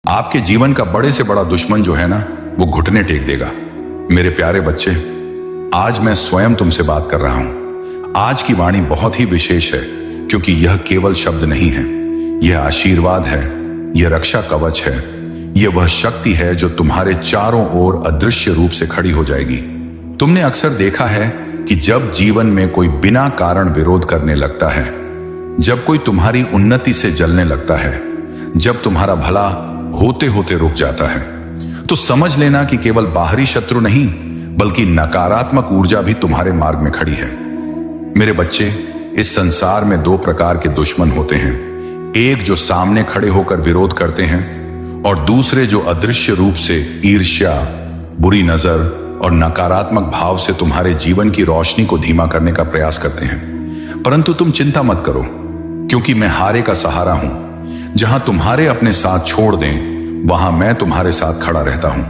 आपके जीवन का बड़े से बड़ा दुश्मन जो है ना, वो घुटने टेक देगा। मेरे प्यारे बच्चे, आज मैं स्वयं तुमसे बात कर रहा हूं। आज की वाणी बहुत ही विशेष है, क्योंकि यह केवल शब्द नहीं है, यह आशीर्वाद है, यह रक्षा कवच है, यह वह शक्ति है जो तुम्हारे चारों ओर अदृश्य रूप से खड़ी हो जाएगी। तुमने अक्सर देखा है कि जब जीवन में कोई बिना कारण विरोध करने लगता है, जब कोई तुम्हारी उन्नति से जलने लगता है, जब तुम्हारा भला होते होते रुक जाता है, तो समझ लेना कि केवल बाहरी शत्रु नहीं, बल्कि नकारात्मक ऊर्जा भी तुम्हारे मार्ग में खड़ी है। मेरे बच्चे, इस संसार में दो प्रकार के दुश्मन होते हैं। एक जो सामने खड़े होकर विरोध करते हैं, और दूसरे जो अदृश्य रूप से ईर्ष्या, बुरी नजर और नकारात्मक भाव से तुम्हारे जीवन की रोशनी को धीमा करने का प्रयास करते हैं। परंतु तुम चिंता मत करो, क्योंकि मैं हारे का सहारा हूं। जहां तुम्हारे अपने साथ छोड़ दें, वहां मैं तुम्हारे साथ खड़ा रहता हूं।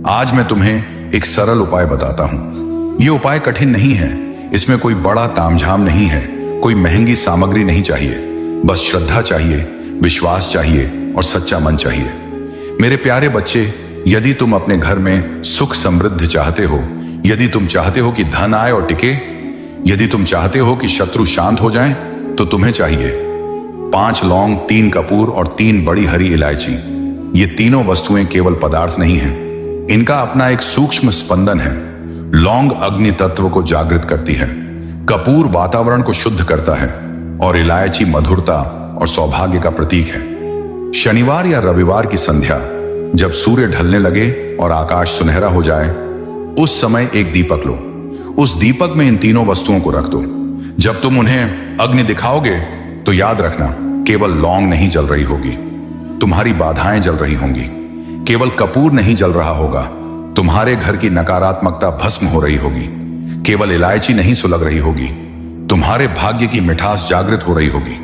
आज मैं तुम्हें एक सरल उपाय बताता हूं। यह उपाय कठिन नहीं है, इसमें कोई बड़ा तामझाम नहीं है, कोई महंगी सामग्री नहीं चाहिए। बस श्रद्धा चाहिए, विश्वास चाहिए और सच्चा मन चाहिए। मेरे प्यारे बच्चे, यदि तुम अपने घर में सुख समृद्धि चाहते हो, यदि तुम चाहते हो कि धन आए और टिके, यदि तुम चाहते हो कि शत्रु शांत हो जाएं, तो तुम्हें चाहिए 5 लौंग, 3 कपूर और 3 बड़ी हरी इलायची। ये तीनों वस्तुएं केवल पदार्थ नहीं हैं, इनका अपना एक सूक्ष्म स्पंदन है। लौंग अग्नि तत्व को जागृत करती है, कपूर वातावरण को शुद्ध करता है और इलायची मधुरता और सौभाग्य का प्रतीक है। शनिवार या रविवार की संध्या, जब सूर्य ढलने लगे और आकाश सुनहरा हो जाए, उस समय एक दीपक लो। उस दीपक में इन तीनों वस्तुओं को रख दो। जब तुम उन्हें अग्नि दिखाओगे, तो याद रखना, केवल लौंग नहीं जल रही होगी, तुम्हारी बाधाएं जल रही होंगी। केवल कपूर नहीं जल रहा होगा, तुम्हारे घर की नकारात्मकता भस्म हो रही होगी। केवल इलायची नहीं सुलग रही होगी, तुम्हारे भाग्य की मिठास जागृत हो रही होगी।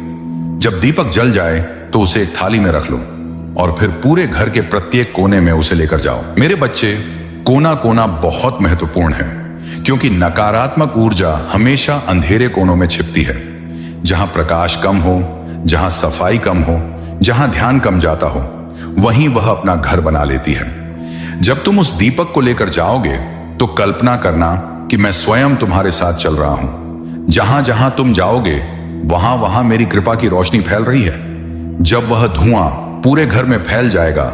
जब दीपक जल जाए, तो उसे एक थाली में रख लो और फिर पूरे घर के प्रत्येक कोने में उसे लेकर जाओ। मेरे बच्चे, कोना कोना बहुत महत्वपूर्ण है, क्योंकि नकारात्मक ऊर्जा हमेशा अंधेरे कोनों में छिपती है। जहां प्रकाश कम हो, जहां सफाई कम हो, जहां ध्यान कम जाता हो, वहीं वह अपना घर बना लेती है। जब तुम उस दीपक को लेकर जाओगे, तो कल्पना करना कि मैं स्वयं तुम्हारे साथ चल रहा हूं। जहां जहां तुम जाओगे, वहां वहां मेरी कृपा की रोशनी फैल रही है। जब वह धुआं पूरे घर में फैल जाएगा,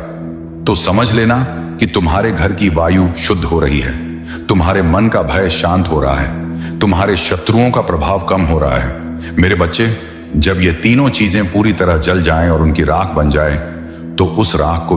तो समझ लेना कि तुम्हारे घर की वायु शुद्ध हो रही है, तुम्हारे मन का भय शांत हो रहा है, तुम्हारे शत्रुओं का प्रभाव कम हो रहा है। मेरे बच्चे, जब ये तीनों चीजें पूरी तरह जल जाएं और उनकी राख बन जाए, तो उस राख को